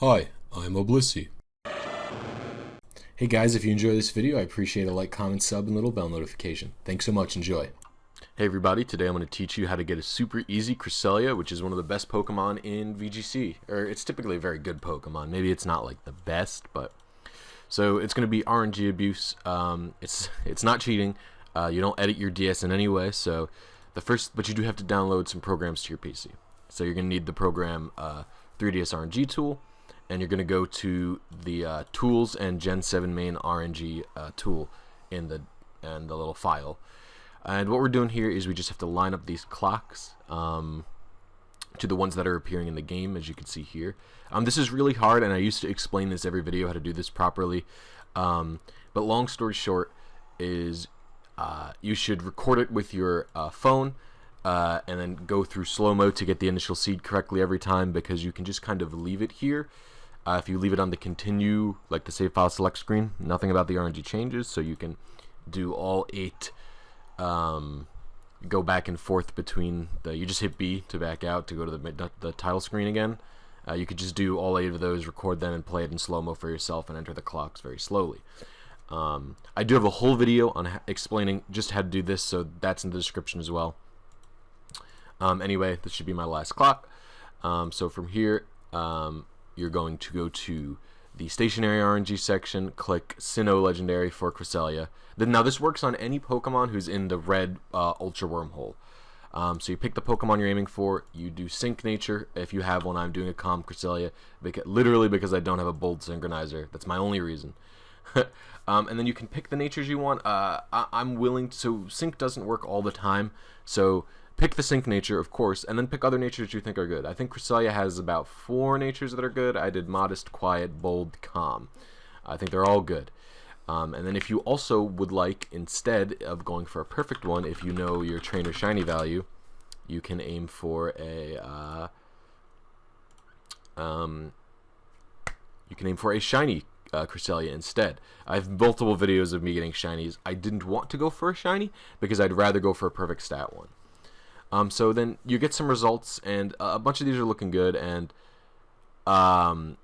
Hi, I'm Blisy. Hey guys, if you enjoy this video, I appreciate a like, comment, sub, and little bell notification. Thanks so much, enjoy. Hey everybody, today I'm going to teach you how to get a super easy Cresselia, which is one of the best Pokemon in VGC. Or it's typically a very good Pokemon. Maybe it's not like the best, but... So it's going to be RNG abuse. It's not cheating. You don't edit your DS in any way, so... But you do have to download some programs to your PC. So you're going to need the program 3DS RNG Tool, and you're going to go to the Tools and Gen 7 main RNG tool in the little file. And what we're doing here is we just have to line up these clocks to the ones that are appearing in the game, as you can see here. This is really hard, and I used to explain this every video how to do this properly. But long story short is you should record it with your phone and then go through slow-mo to get the initial seed correctly every time, because you can just kind of leave it here. If you leave it on the continue, like the save file select screen, nothing about the RNG changes, so you can do all 8 go back and forth between you just hit B to back out to go to the title screen again. You could just do all 8 of those, record them, and play it in slow-mo for yourself and enter the clocks very slowly. I do have a whole video on explaining just how to do this, so that's in the description as well. Anyway, this should be my last clock. So from here, you're going to go to the stationary RNG section, click Sinnoh Legendary for Cresselia. Now this works on any Pokemon who's in the red Ultra Wormhole. So you pick the Pokemon you're aiming for, you do Sync Nature. If you have one, I'm doing a Calm Cresselia, literally because I don't have a Bold Synchronizer. That's my only reason. And then you can pick the natures you want. I'm willing to, so Sync doesn't work all the time, so pick the Sync nature, of course, and then pick other natures you think are good. I think Cresselia has about 4 natures that are good. I did Modest, Quiet, Bold, Calm. I think they're all good. And then if you also would like, instead of going for a perfect one, if you know your trainer shiny value, you can aim for a shiny Cresselia instead. I have multiple videos of me getting shinies. I didn't want to go for a shiny because I'd rather go for a perfect stat one. So then you get some results, and a bunch of these are looking good, and so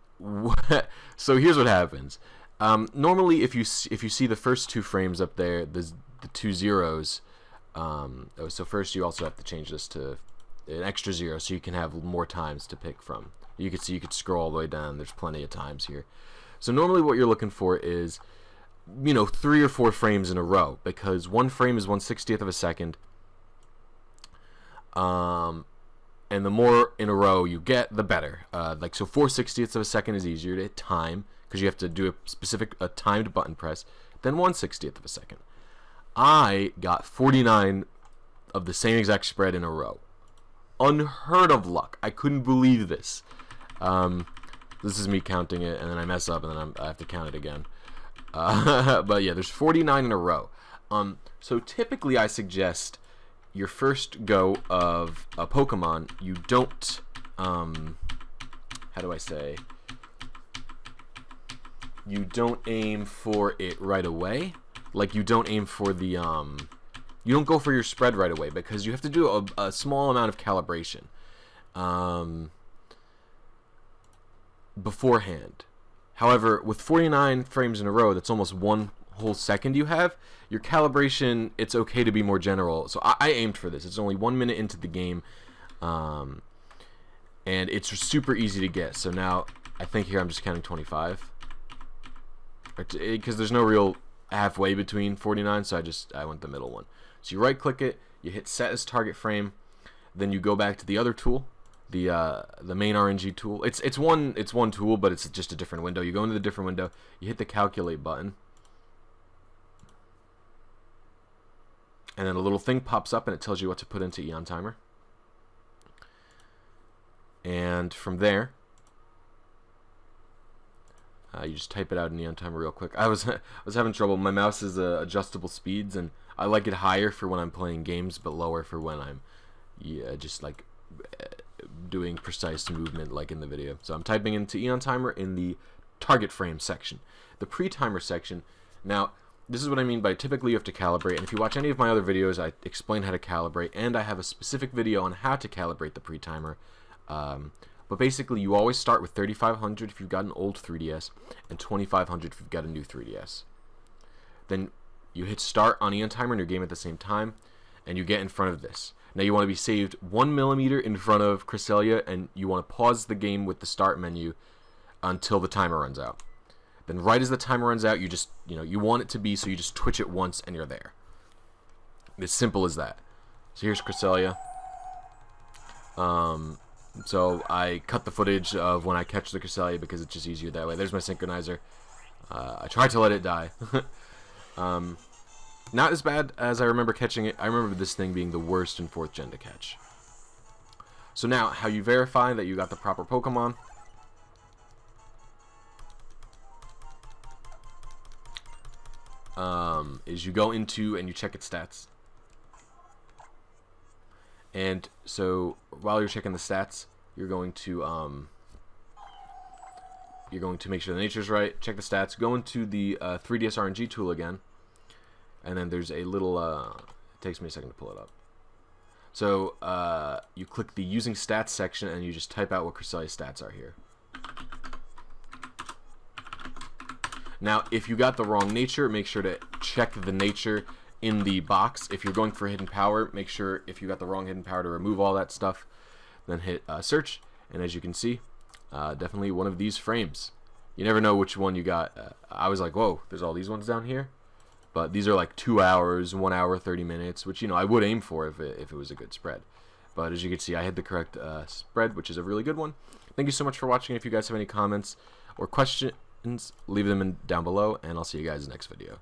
here's what happens. Normally, if you see the first 2 frames up there, the 2 zeros. So first, you also have to change this to an extra 0, so you can have more times to pick from. You can see you could scroll all the way down. There's plenty of times here. So normally, what you're looking for is, 3 or 4 frames in a row, because 1 frame is 1/60th of a second. And the more in a row you get, the better. So 4/60ths of a second is easier to hit time, because you have to do a timed button press. Then 1/60th of a second. I got 49 of the same exact spread in a row. Unheard of luck. I couldn't believe this. This is me counting it, and then I mess up, and then I have to count it again. But yeah, there's 49 in a row. So typically I suggest your first go of a Pokemon, you don't, how do I say, you don't aim for it right away. Like, you don't aim for the, you don't go for your spread right away, because you have to do a small amount of calibration beforehand. However, with 49 frames in a row, that's almost 1 whole second you have. Your calibration, it's okay to be more general. So I aimed for this. It's only 1 minute into the game, and it's super easy to get. So now I think here I'm just counting 25, because there's no real halfway between 49, so I went the middle one. So you right click it, you hit set as target frame, then you go back to the other tool, the main RNG tool. It's one tool, but it's just a different window. You go into the different window, you hit the calculate button, and then a little thing pops up and it tells you what to put into EonTimer. And from there, you just type it out in EonTimer real quick. I was having trouble. My mouse is adjustable speeds, and I like it higher for when I'm playing games, but lower for when I'm just like doing precise movement like in the video. So I'm typing into EonTimer in the target frame section. The pre-timer section. Now, this is what I mean by typically you have to calibrate, and if you watch any of my other videos, I explain how to calibrate, and I have a specific video on how to calibrate the pre-timer But basically, you always start with 3500 if you've got an old 3DS, and 2500 if you've got a new 3DS. Then you hit start on EonTimer in your game at the same time, and you get in front of this. Now you want to be saved 1 millimeter in front of Cresselia, and you want to pause the game with the start menu until the timer runs out. Then right as the timer runs out, you just, you want it to be so you just twitch it once and you're there. As simple as that. So here's Cresselia. So I cut the footage of when I catch the Cresselia because it's just easier that way. There's my synchronizer. I tried to let it die. Not as bad as I remember catching it. I remember this thing being the worst in 4th gen to catch. So now, how you verify that you got the proper Pokemon. Is you go into and you check its stats. And so while you're checking the stats, you're going to make sure the nature's right, check the stats, go into the 3DS RNG tool again, and then there's a little it takes me a second to pull it up. So you click the using stats section and you just type out what Cresselia's stats are here. Now, if you got the wrong nature, make sure to check the nature in the box. If you're going for hidden power, make sure if you got the wrong hidden power to remove all that stuff. Then hit search, and as you can see, definitely one of these frames. You never know which one you got. I was like, whoa, there's all these ones down here. But these are like 2 hours, 1 hour, 30 minutes, which, I would aim for if it was a good spread. But as you can see, I had the correct spread, which is a really good one. Thank you so much for watching. If you guys have any comments or questions, leave them down below, and I'll see you guys in the next video.